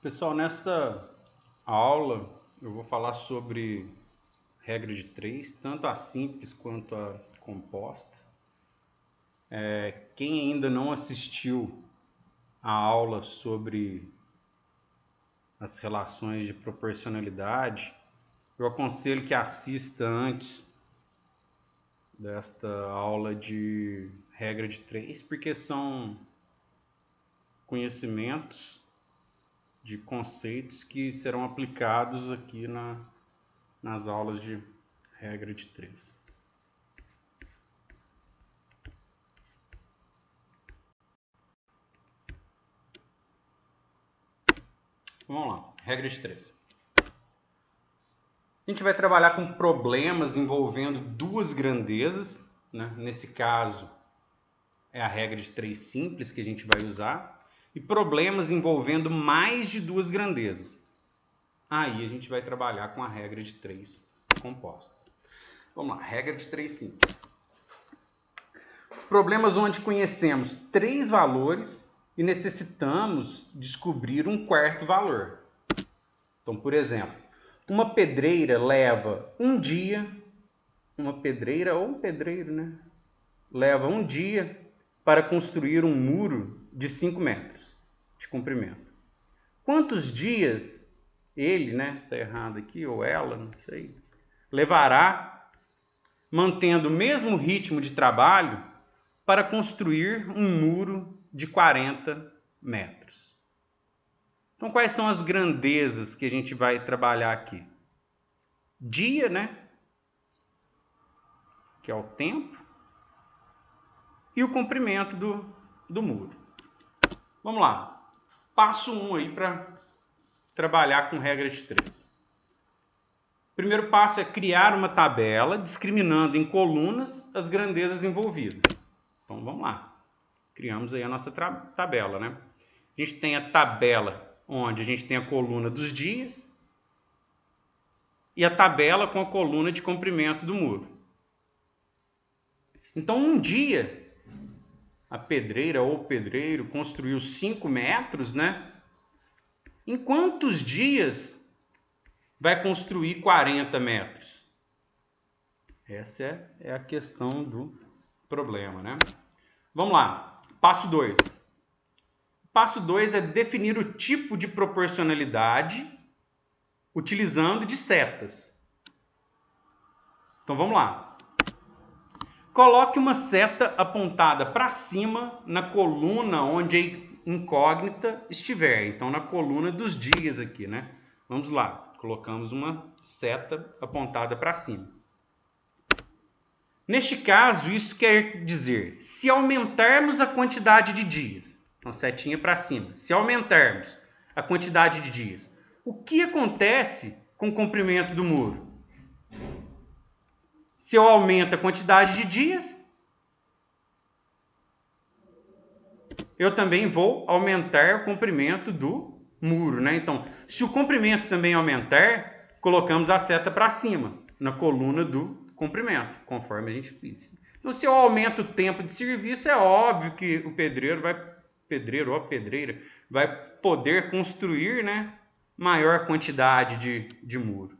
Pessoal, nessa aula eu vou falar sobre regra de três, tanto a simples quanto a composta. Quem ainda não assistiu a aula sobre as relações de proporcionalidade, eu aconselho que assista antes desta aula de regra de três, porque são conhecimentos de conceitos que serão aplicados aqui nas aulas de regra de três. Vamos lá, regra de três. A gente vai trabalhar com problemas envolvendo duas grandezas, né? Nesse caso é a regra de três simples que a gente vai usar, e problemas envolvendo mais de duas grandezas. Aí a gente vai trabalhar com a regra de três composta. Vamos lá, regra de três simples. Problemas onde conhecemos três valores e necessitamos descobrir um quarto valor. Então, por exemplo, uma pedreira leva um dia, uma pedreira ou um pedreiro, né? Leva um dia para construir um muro de 5 metros de comprimento. Quantos dias ele, né? Está errado aqui, ou ela, não sei, levará, mantendo o mesmo ritmo de trabalho, para construir um muro de 40 metros. Então, quais são as grandezas que a gente vai trabalhar aqui? Dia, né? Que é o tempo. E o comprimento do muro. Vamos lá. Passo 1 aí para trabalhar com regra de três. O primeiro passo é criar uma tabela discriminando em colunas as grandezas envolvidas. Então, vamos lá. Criamos aí a nossa tabela, né? A gente tem a tabela onde a gente tem a coluna dos dias e a tabela com a coluna de comprimento do muro. Então, um dia, a pedreira ou o pedreiro construiu 5 metros, né? Em quantos dias vai construir 40 metros? Essa é a questão do problema, né? Vamos lá. Passo 2. Passo 2 é definir o tipo de proporcionalidade utilizando de setas. Então vamos lá. Coloque uma seta apontada para cima na coluna onde a incógnita estiver. Então na coluna dos dias aqui, né? Vamos lá. Colocamos uma seta apontada para cima. Neste caso, isso quer dizer, se aumentarmos a quantidade de dias, então setinha para cima, se aumentarmos a quantidade de dias, o que acontece com o comprimento do muro? Se eu aumento a quantidade de dias, eu também vou aumentar o comprimento do muro, né? Então, se o comprimento também aumentar, colocamos a seta para cima, na coluna do comprimento, conforme a gente fez. Então, se eu aumento o tempo de serviço, é óbvio que o pedreiro ou a pedreira vai poder construir, né, maior quantidade de muro.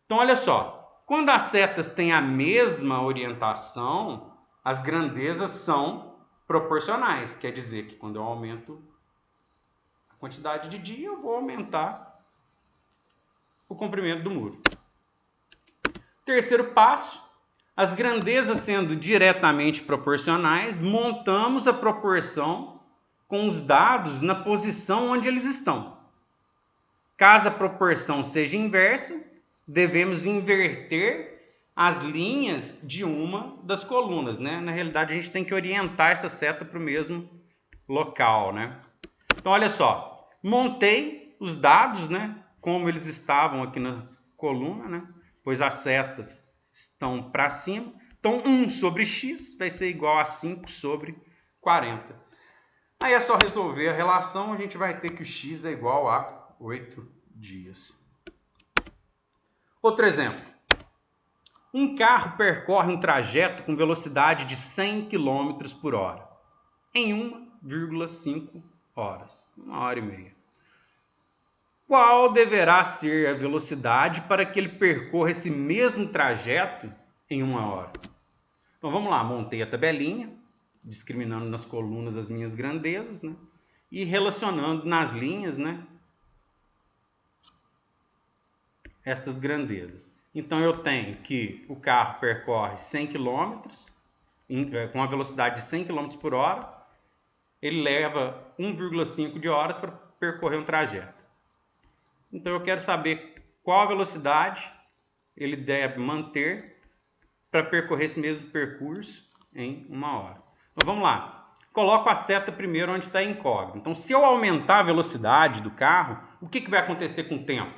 Então, olha só, quando as setas têm a mesma orientação, as grandezas são proporcionais. Quer dizer que quando eu aumento a quantidade de dia, eu vou aumentar o comprimento do muro. Terceiro passo, as grandezas sendo diretamente proporcionais, montamos a proporção com os dados na posição onde eles estão. Caso a proporção seja inversa, devemos inverter as linhas de uma das colunas, né? Na realidade, a gente tem que orientar essa seta para o mesmo local, né? Então, olha só, montei os dados, né? Como eles estavam aqui na coluna, né? Pois as setas estão para cima. Então, 1 sobre x vai ser igual a 5 sobre 40. Aí é só resolver a relação, a gente vai ter que o x é igual a 8 dias. Outro exemplo. Um carro percorre um trajeto com velocidade de 100 km por hora em 1,5 horas, 1 hora e meia. qual deverá ser a velocidade para que ele percorra esse mesmo trajeto em 1 hora? Então vamos lá, montei a tabelinha, discriminando nas colunas as minhas grandezas, né? E relacionando nas linhas, né, estas grandezas. Então eu tenho que o carro percorre 100 km com a velocidade de 100 km por hora, ele leva 1,5 de horas para percorrer um trajeto. Então eu quero saber qual a velocidade ele deve manter para percorrer esse mesmo percurso em 1 hora. Então vamos lá. Coloco a seta primeiro onde está incógnito. Então se eu aumentar a velocidade do carro, o que vai acontecer com o tempo?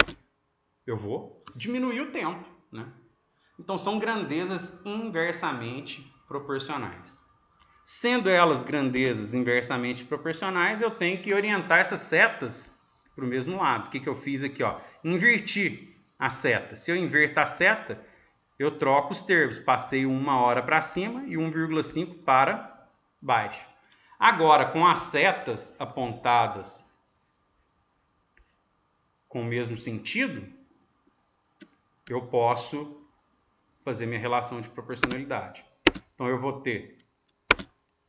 Eu vou diminuir o tempo, né? Então são grandezas inversamente proporcionais. Sendo elas grandezas inversamente proporcionais, eu tenho que orientar essas setas para o mesmo lado. O que eu fiz aqui? Inverti a seta. Se eu inverto a seta, eu troco os termos. Passei 1 hora para cima e 1,5 para baixo. Agora, com as setas apontadas com o mesmo sentido, eu posso fazer minha relação de proporcionalidade. Então eu vou ter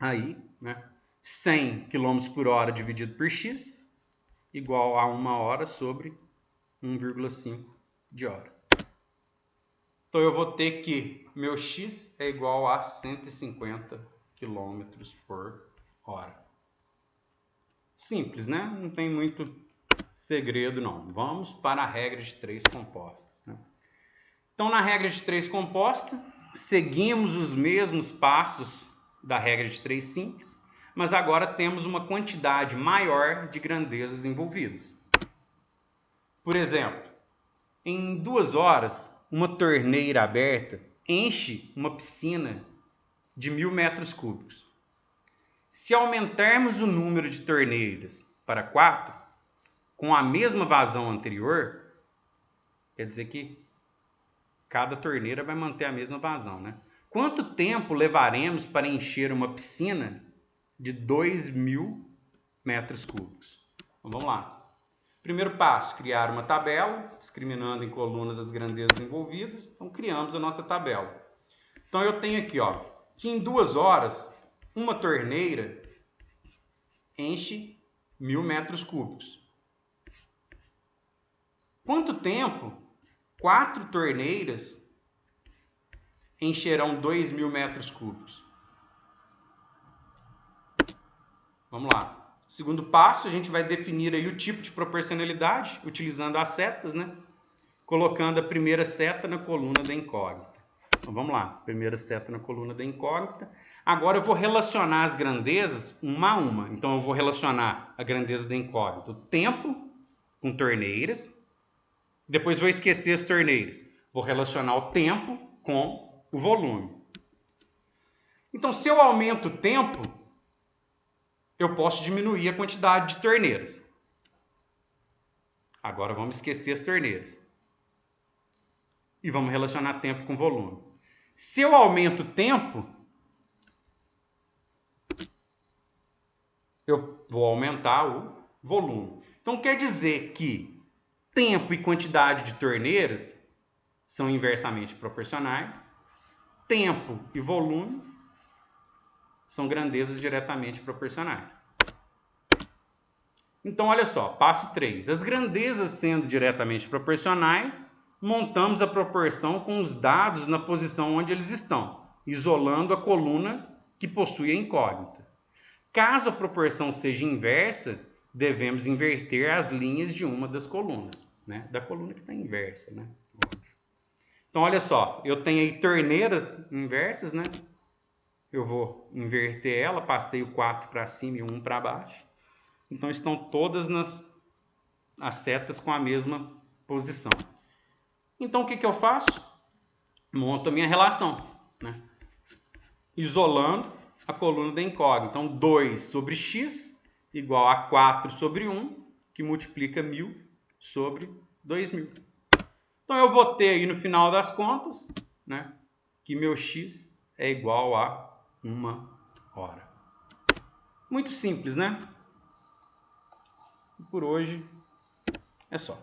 aí, né, 100 km por hora dividido por x igual a 1 hora sobre 1,5 de hora. Então eu vou ter que meu x é igual a 150 km por hora. Simples, né? Não tem muito segredo não. Vamos para a regra de 3 compostas, né? Então na regra de 3 composta, seguimos os mesmos passos da regra de 3 simples, mas agora temos uma quantidade maior de grandezas envolvidas. Por exemplo, em 2 horas, uma torneira aberta enche uma piscina de 1000 metros cúbicos. Se aumentarmos o número de torneiras para 4, com a mesma vazão anterior, quer dizer que cada torneira vai manter a mesma vazão, né? Quanto tempo levaremos para encher uma piscina de 2000 metros cúbicos? Então, vamos lá. Primeiro passo, criar uma tabela, discriminando em colunas as grandezas envolvidas. Então, criamos a nossa tabela. Então, eu tenho aqui, que em 2 horas, uma torneira enche 1000 metros cúbicos. Quanto tempo 4 torneiras encherão 2000 metros cúbicos? Vamos lá. Segundo passo, a gente vai definir aí o tipo de proporcionalidade, utilizando as setas, né? Colocando a primeira seta na coluna da incógnita. Então, vamos lá. Primeira seta na coluna da incógnita. Agora eu vou relacionar as grandezas uma a uma. Então, eu vou relacionar a grandeza da incógnita, o tempo com torneiras. Depois vou esquecer as torneiras. Vou relacionar o tempo com o volume. Então, se eu aumento o tempo, eu posso diminuir a quantidade de torneiras. Agora vamos esquecer as torneiras. E vamos relacionar tempo com volume. Se eu aumento o tempo, eu vou aumentar o volume. Então quer dizer que tempo e quantidade de torneiras são inversamente proporcionais. Tempo e volume são grandezas diretamente proporcionais. Então, olha só, passo 3. As grandezas sendo diretamente proporcionais, montamos a proporção com os dados na posição onde eles estão, isolando a coluna que possui a incógnita. Caso a proporção seja inversa, devemos inverter as linhas de uma das colunas, né? Da coluna que está inversa, né? Então, olha só, eu tenho aí torneiras inversas, né? Eu vou inverter ela, passei o 4 para cima e o 1 para baixo. Então, estão todas as setas com a mesma posição. Então, o que eu faço? Monto a minha relação, né? Isolando a coluna da incógnita. Então, 2 sobre x igual a 4 sobre 1, que multiplica 1000 sobre 2000. Então, eu vou ter aí no final das contas, né, que meu x é igual a 1 hora. Muito simples, né? Por hoje É só.